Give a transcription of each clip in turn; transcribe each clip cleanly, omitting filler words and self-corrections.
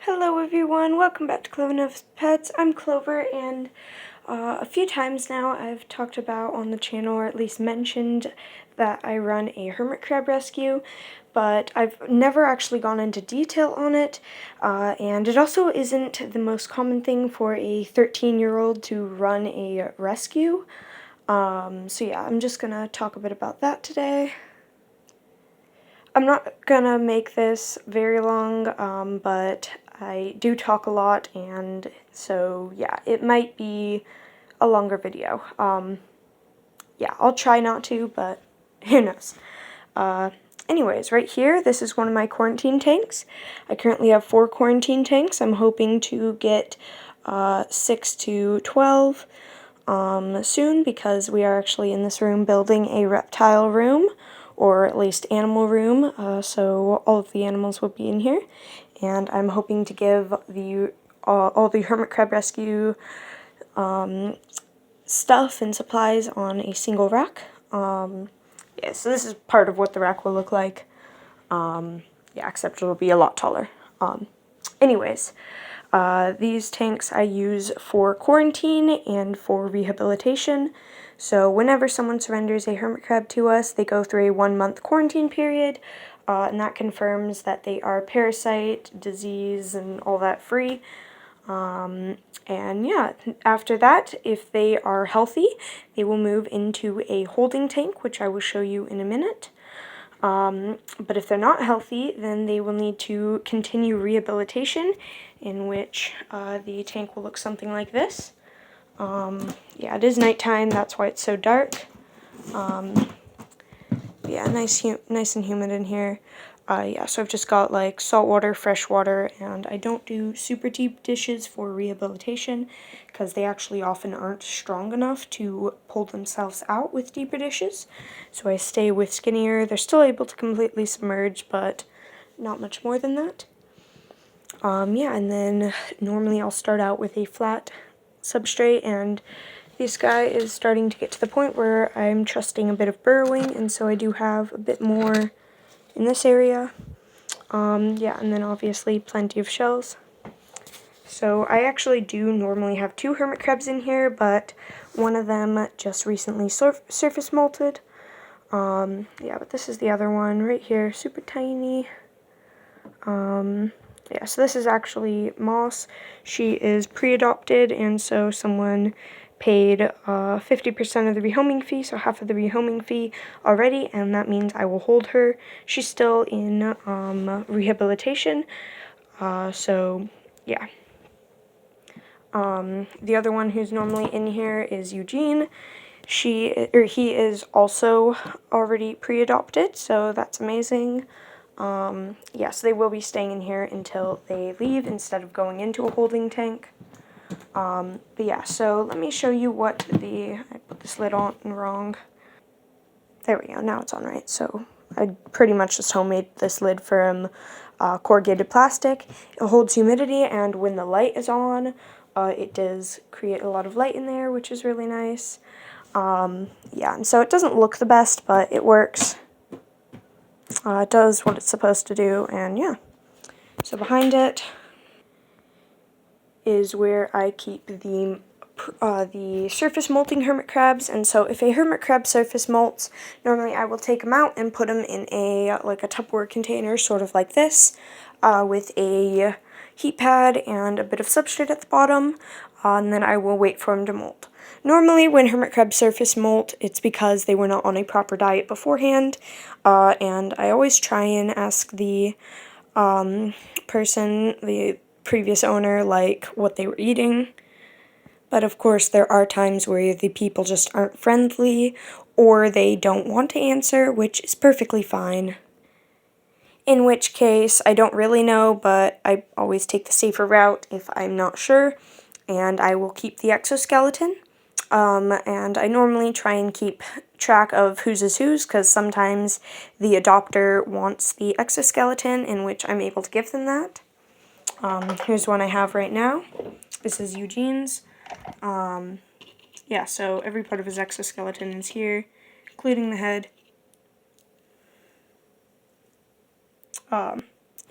Hello everyone, welcome back to Clover Knows Pets. I'm Clover, and a few times now I've talked about on the channel, or at least mentioned, that I run a hermit crab rescue, but I've never actually gone into detail on it, and it also isn't the most common thing for a 13-year-old to run a rescue. So yeah, I'm just gonna talk a bit about that today. I'm not gonna make this very long, but I do talk a lot, and so yeah, it might be a longer video. Yeah, I'll try not to, but who knows. Anyways, right here, this is one of my quarantine tanks. I currently have 4 quarantine tanks. I'm hoping to get 6 to 12 soon, because we are actually in this room building a reptile room, or at least animal room, so all of the animals will be in here, and I'm hoping to give the all the Hermit Crab Rescue stuff and supplies on a single rack. Yeah, so this is part of what the rack will look like. Yeah, except it'll be a lot taller. Anyways, these tanks I use for quarantine and for rehabilitation. So whenever someone surrenders a hermit crab to us, they go through a 1-month quarantine period, and that confirms that they are parasite, disease, and all that free. And yeah, after that, if they are healthy, they will move into a holding tank, which I will show you in a minute. But if they're not healthy, then they will need to continue rehabilitation, in which the tank will look something like this. Yeah, it is nighttime, that's why it's so dark. Yeah, nice and humid in here. Yeah, so I've just got like salt water, fresh water, and I don't do super deep dishes for rehabilitation because they actually often aren't strong enough to pull themselves out with deeper dishes. So I stay with skinnier. They're still able to completely submerge, but not much more than that. Yeah, and then normally I'll start out with a flat substrate, and this guy is starting to get to the point where I'm trusting a bit of burrowing, and so I do have a bit more in this area. Yeah, and then obviously plenty of shells. So I actually do normally have 2 hermit crabs in here, but one of them just recently surface molted. Yeah, but this is the other one right here, super tiny. Yeah, so this is actually Moss. She is pre-adopted, and so someone paid 50% of the rehoming fee, so half of the rehoming fee already, and that means I will hold her. She's still in rehabilitation, so yeah. The other one who's normally in here is Eugene. He is also already pre-adopted, so that's amazing. Yeah, so they will be staying in here until they leave instead of going into a holding tank. But yeah, so let me show you what I put this lid on wrong. There we go, now it's on right. So I pretty much just homemade this lid from corrugated plastic. It holds humidity, and when the light is on, it does create a lot of light in there, which is really nice. Yeah, and so it doesn't look the best, but it works. It does what it's supposed to do, and yeah. So behind it is where I keep the surface molting hermit crabs, and so if a hermit crab surface molts, normally I will take them out and put them in a Tupperware container, sort of like this, with a heat pad and a bit of substrate at the bottom, and then I will wait for them to molt. Normally, when hermit crabs surface molt, it's because they were not on a proper diet beforehand, and I always try and ask the person, the previous owner, like what they were eating. But of course, there are times where the people just aren't friendly, or they don't want to answer, which is perfectly fine. In which case, I don't really know, but I always take the safer route if I'm not sure, and I will keep the exoskeleton. And I normally try and keep track of whose is whose, because sometimes the adopter wants the exoskeleton, in which I'm able to give them that. Here's one I have right now. This is Eugene's. Yeah, so every part of his exoskeleton is here, including the head. Yeah,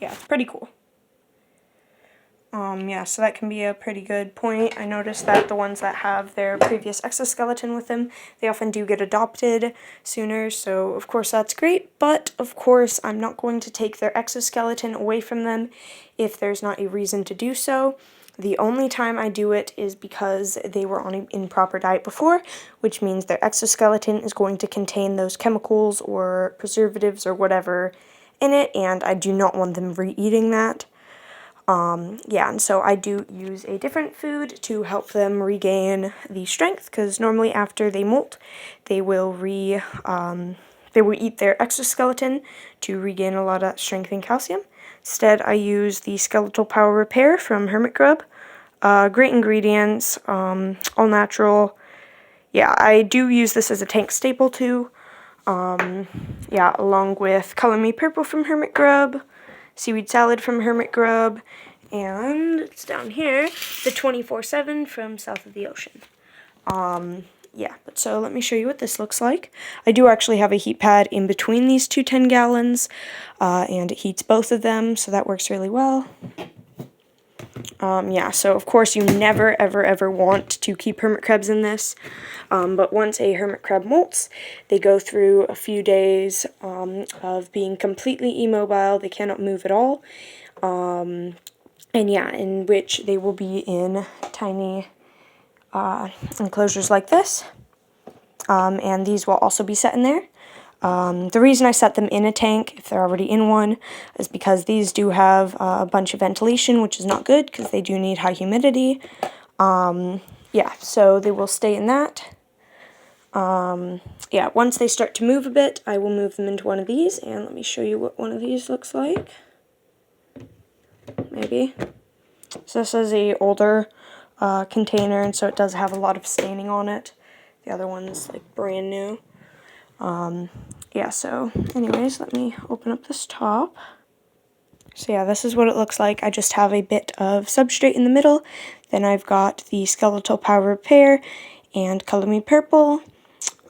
it's pretty cool. Yeah, so that can be a pretty good point. I noticed that the ones that have their previous exoskeleton with them, they often do get adopted sooner, so of course that's great, but of course I'm not going to take their exoskeleton away from them if there's not a reason to do so. The only time I do it is because they were on an improper diet before, which means their exoskeleton is going to contain those chemicals or preservatives or whatever in it, and I do not want them re-eating that. Yeah, and so I do use a different food to help them regain the strength, because normally after they molt, they will eat their exoskeleton to regain a lot of strength and calcium. Instead, I use the Skeletal Power Repair from Hermit Crab. Great ingredients, all natural. Yeah, I do use this as a tank staple too. Yeah, along with Color Me Purple from Hermit Crab, Seaweed Salad from Hermit Crab, and it's down here, the 24/7 from South of the Ocean. Yeah, but so let me show you what this looks like. I do actually have a heat pad in between these two 10 gallons, and it heats both of them, so that works really well. Yeah, so of course you never ever want to keep hermit crabs in this, but once a hermit crab molts, they go through a few days of being completely immobile. They cannot move at all, and yeah, in which they will be in tiny enclosures like this, and these will also be set in there. The reason I set them in a tank, if they're already in one, is because these do have a bunch of ventilation, which is not good, because they do need high humidity. Yeah, so they will stay in that. Yeah, once they start to move a bit, I will move them into one of these, and let me show you what one of these looks like. Maybe. So this is a older container, and so it does have a lot of staining on it. The other one's like brand new. Yeah, so anyways, let me open up this top. So yeah, this is what it looks like. I just have a bit of substrate in the middle. Then I've got the Skeletal Power Repair and Color Me Purple.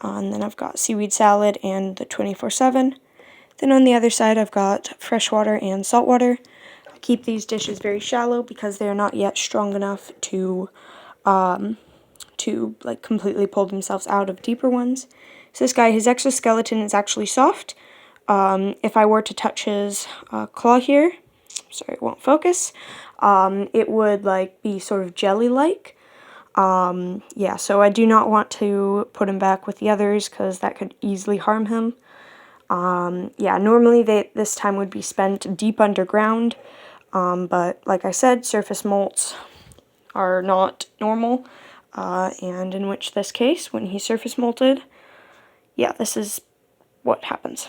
And then I've got Seaweed Salad and the 24/7. Then on the other side, I've got freshwater and saltwater. I keep these dishes very shallow because they are not yet strong enough to like completely pull themselves out of deeper ones. So this guy, his exoskeleton is actually soft. If I were to touch his claw here, sorry, it won't focus, it would like be sort of jelly-like. Yeah, so I do not want to put him back with the others because that could easily harm him. Yeah, normally this time would be spent deep underground, but like I said, surface molts are not normal, and in which this case, when he surface molted, yeah, this is what happens.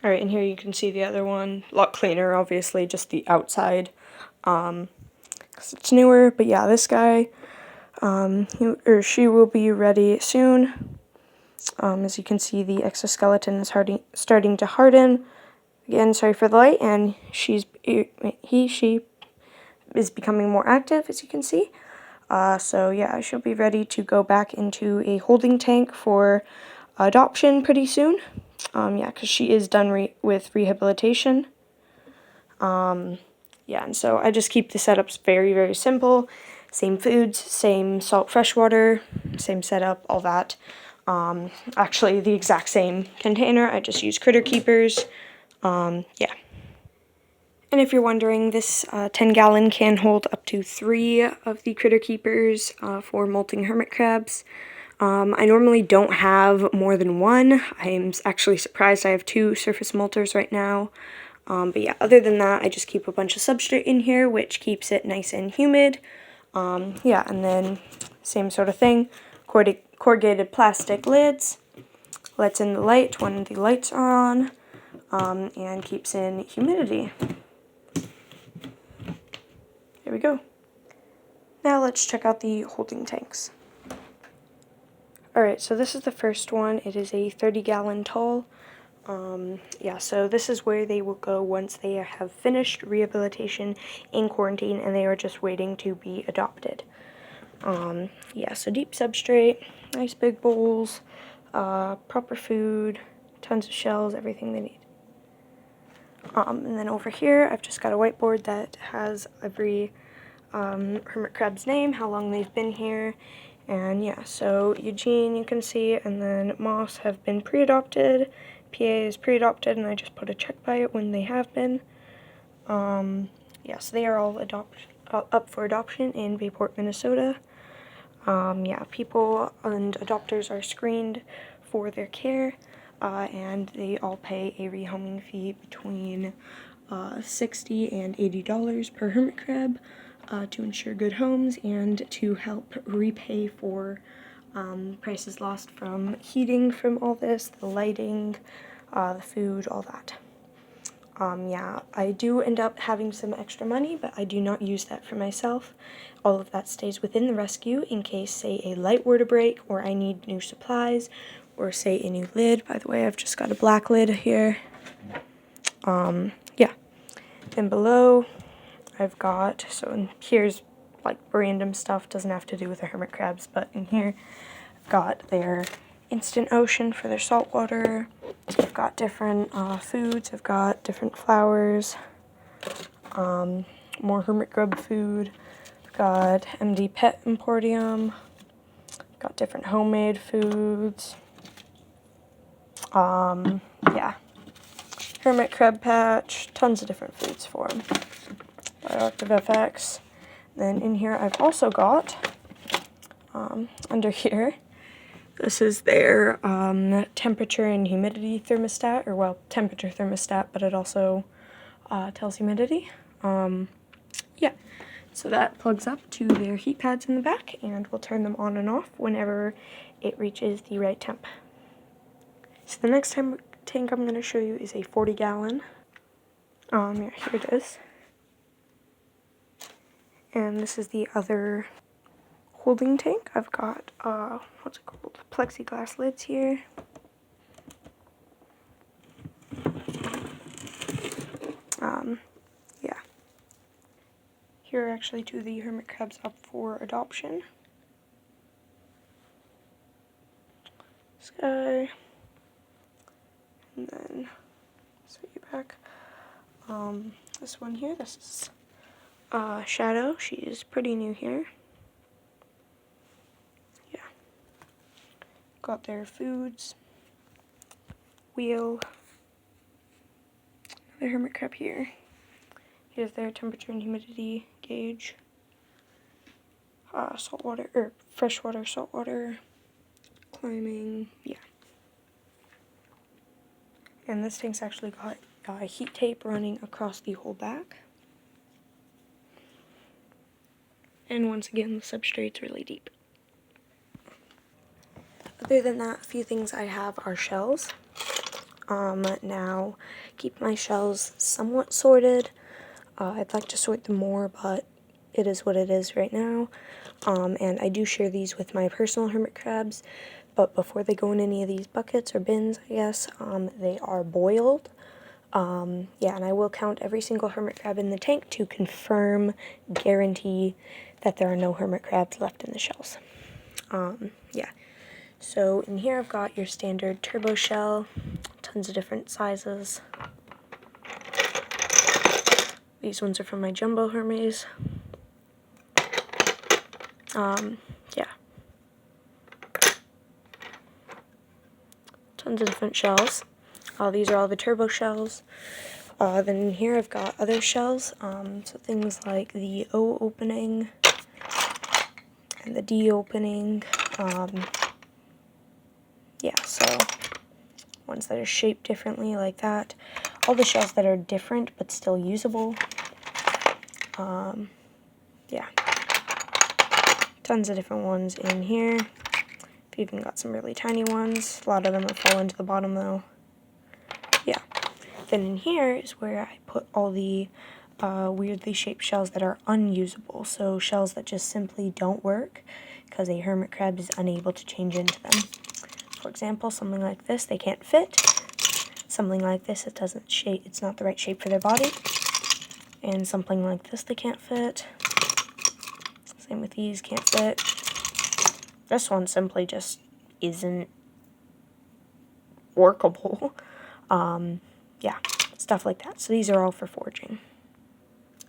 Alright, and here you can see the other one, a lot cleaner, obviously, just the outside, because it's newer, but yeah, this guy, he or she will be ready soon. As you can see, the exoskeleton is starting to harden. Again, sorry for the light, and she is becoming more active, as you can see. So yeah, she'll be ready to go back into a holding tank for adoption pretty soon. Yeah, because she is done with rehabilitation. Yeah, and so I just keep the setups very simple. Same foods, same salt, fresh water, same setup, all that. Actually, the exact same container. I just use critter keepers. Yeah. And if you're wondering, this 10-gallon can hold up to 3 of the critter keepers for molting hermit crabs. I normally don't have more than one. I'm actually surprised I have 2 surface molters right now. But yeah, other than that, I just keep a bunch of substrate in here, which keeps it nice and humid. Yeah, and then same sort of thing, corrugated plastic lids, lets in the light when the lights are on, and keeps in humidity. There we go. Now let's check out the holding tanks. Alright, so this is the first one. It is a 30-gallon tall. Yeah, so this is where they will go once they have finished rehabilitation in quarantine and they are just waiting to be adopted. Yeah, so deep substrate, nice big bowls, proper food, tons of shells, everything they need. And then over here, I've just got a whiteboard that has every hermit crab's name, how long they've been here, and yeah, so Eugene, you can see, and then Moss have been pre-adopted, PA is pre-adopted, and I just put a check by it when they have been. Yes, they are all up for adoption in Bayport, Minnesota. Yeah, people and adopters are screened for their care, and they all pay a rehoming fee between $60 and $80 per hermit crab to ensure good homes and to help repay for prices lost from heating from all this, the lighting, the food, all that. Yeah, I do end up having some extra money, but I do not use that for myself. All of that stays within the rescue in case, say, a light were to break, or I need new supplies, or say a new lid. By the way, I've just got a black lid here. Yeah. Then below, I've got, so here's like random stuff, doesn't have to do with the hermit crabs, but in here, I've got their instant ocean for their salt water. I've got different foods, I've got different flowers, more hermit crab food, I've got MD Pet Emporium, I've got different homemade foods, yeah, hermit crab patch, tons of different foods for them, Bioactive FX. Then in here I've also got, under here, this is their temperature and humidity thermostat, or well, temperature thermostat, but it also tells humidity. Yeah, so that plugs up to their heat pads in the back, and we'll turn them on and off whenever it reaches the right temp. So the next tank I'm going to show you is a 40-gallon. Yeah, here it is. And this is the other holding tank. I've got, what's it called? Plexiglass lids here. Yeah. Here are actually two of the hermit crabs up for adoption. This guy. And then, set you back. This one here, this is Shadow. She is pretty new here. Yeah. Got their foods. Wheel. Another hermit crab here. Here's their temperature and humidity gauge. Saltwater, or freshwater, saltwater. Climbing, yeah. And this tank's actually got heat tape running across the whole back. And once again, the substrate's really deep. Other than that, a few things I have are shells. Now, keep my shells somewhat sorted. I'd like to sort them more, but it is what it is right now. And I do share these with my personal hermit crabs, but before they go in any of these buckets or bins, I guess, they are boiled. Yeah, and I will count every single hermit crab in the tank to confirm, guarantee that there are no hermit crabs left in the shells. Yeah. So in here I've got your standard turbo shell, tons of different sizes. These ones are from my jumbo Hermes. Yeah. Tons of different shells. These are all the turbo shells. Then in here I've got other shells, so things like the O opening and the D opening. Yeah, so ones that are shaped differently like that. All the shells that are different but still usable. Yeah. Tons of different ones in here. I've even got some really tiny ones. A lot of them have fallen to the bottom though. Yeah. Then in here is where I put all the weirdly shaped shells that are unusable. So shells that just simply don't work because a hermit crab is unable to change into them. For example, something like this, they can't fit. Something like this, it doesn't shape, it's not the right shape for their body. And something like this, they can't fit. Same with these, can't fit. This one simply just isn't workable. Yeah. stuff like that. So these are all for foraging.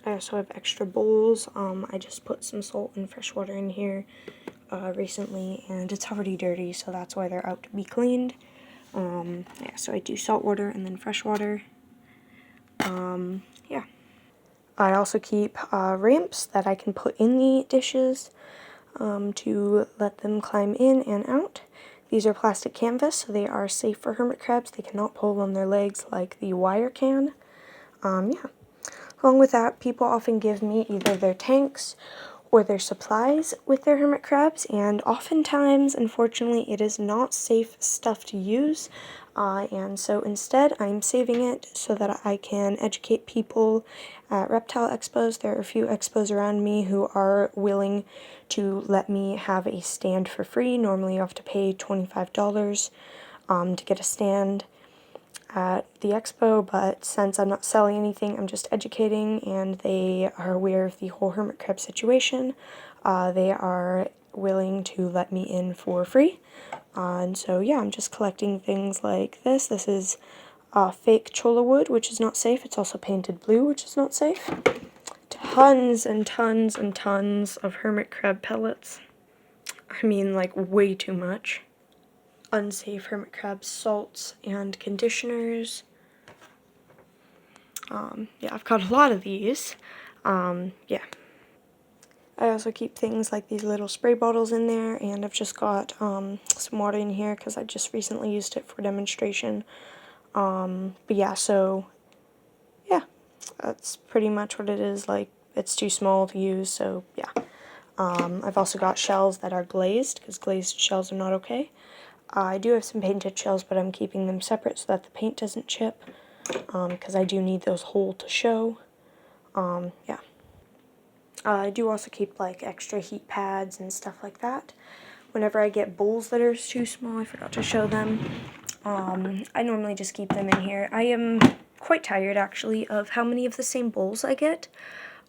I also have extra bowls. I just put some salt and fresh water in here recently, and it's already dirty, so that's why they're out to be cleaned. Yeah, so I do salt water and then fresh water. Yeah. I also keep ramps that I can put in the dishes to let them climb in and out. These are plastic canvas, so they are safe for hermit crabs. They cannot pull on their legs like the wire can. Yeah. Along with that, people often give me either their tanks or their supplies with their hermit crabs, and oftentimes, unfortunately, it is not safe stuff to use, and so instead I'm saving it so that I can educate people at reptile expos. There are a few expos around me who are willing to let me have a stand for free. Normally you have to pay $25 to get a stand at the expo, but since I'm not selling anything, I'm just educating, and they are aware of the whole hermit crab situation. They are willing to let me in for free. And so yeah, I'm just collecting things like this. This is fake cholla wood, which is not safe. It's also painted blue, which is not safe. Tons and tons and tons of hermit crab pellets. I mean, like, way too much. Unsafe hermit crab salts and conditioners. Yeah, I've got a lot of these. Yeah. I also keep things like these little spray bottles in there, and I've just got some water in here because I just recently used it for demonstration. But yeah, so yeah, that's pretty much what it is. Like, it's too small to use, so yeah. I've also got shells that are glazed, because glazed shells are not okay. I do have some painted shells, but I'm keeping them separate so that the paint doesn't chip, because I do need those whole to show. Yeah. I do also keep like extra heat pads and stuff like that. Whenever I get bowls that are too small, I forgot to show them. I normally just keep them in here. I am quite tired actually of how many of the same bowls I get.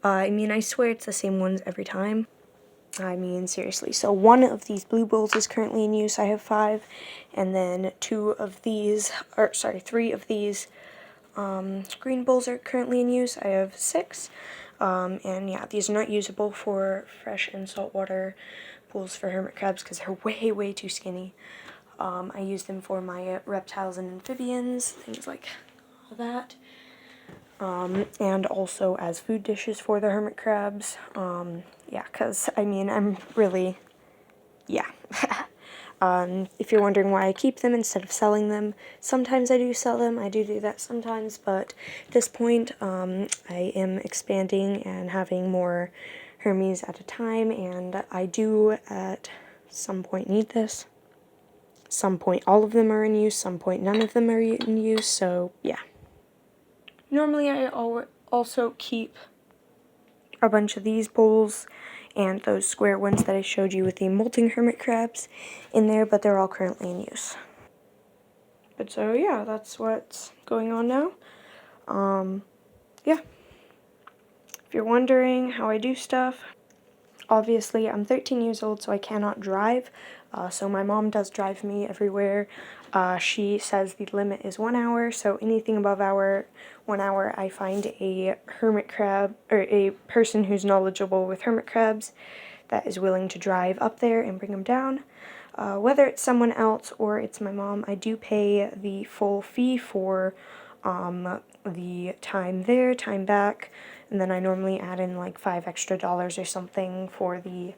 I mean, I swear it's the same ones every time. I mean, seriously. So one of these blue bowls is currently in use. I have 5. And then 3 of these green bowls are currently in use. I have 6. And yeah, these are not usable for fresh and saltwater pools for hermit crabs because they're way, way too skinny. I use them for my reptiles and amphibians, things like that. And also as food dishes for the hermit crabs. Yeah, because, I mean, I'm really, yeah. If you're wondering why I keep them instead of selling them, sometimes I do sell them. I do that sometimes, but at this point, I am expanding and having more Hermes at a time, and I do at some point need this. Some point all of them are in use, some point none of them are in use, so yeah. Normally I also keep a bunch of these bowls and those square ones that I showed you with the molting hermit crabs in there, but they're all currently in use. But so yeah, that's what's going on now. Yeah. If you're wondering how I do stuff, obviously I'm 13 years old, so I cannot drive. So my mom does drive me everywhere. She says the limit is 1 hour, so anything above 1 hour, I find a hermit crab, or a person who's knowledgeable with hermit crabs that is willing to drive up there and bring them down. Whether it's someone else or it's my mom, I do pay the full fee for the time there, time back, and then I normally add in like $5 extra or something for the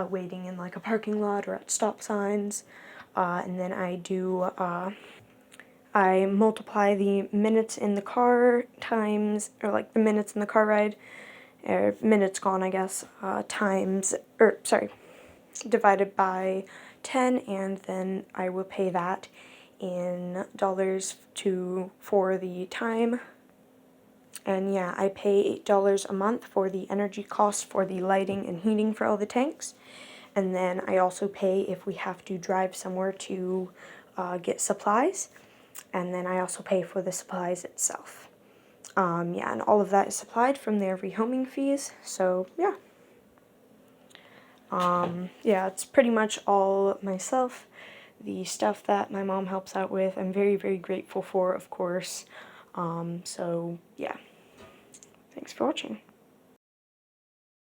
waiting in like a parking lot or at stop signs. And then I multiply the minutes in the car times, or like the minutes in the car ride, or minutes gone, I guess, divided by 10, and then I will pay that in dollars for the time. And yeah, I pay $8 a month for the energy cost for the lighting and heating for all the tanks. And then I also pay if we have to drive somewhere to get supplies. And then I also pay for the supplies itself. Yeah, and all of that is supplied from their rehoming fees. So yeah. Yeah, it's pretty much all myself. The stuff that my mom helps out with, I'm very, very grateful for, of course. So yeah, thanks for watching.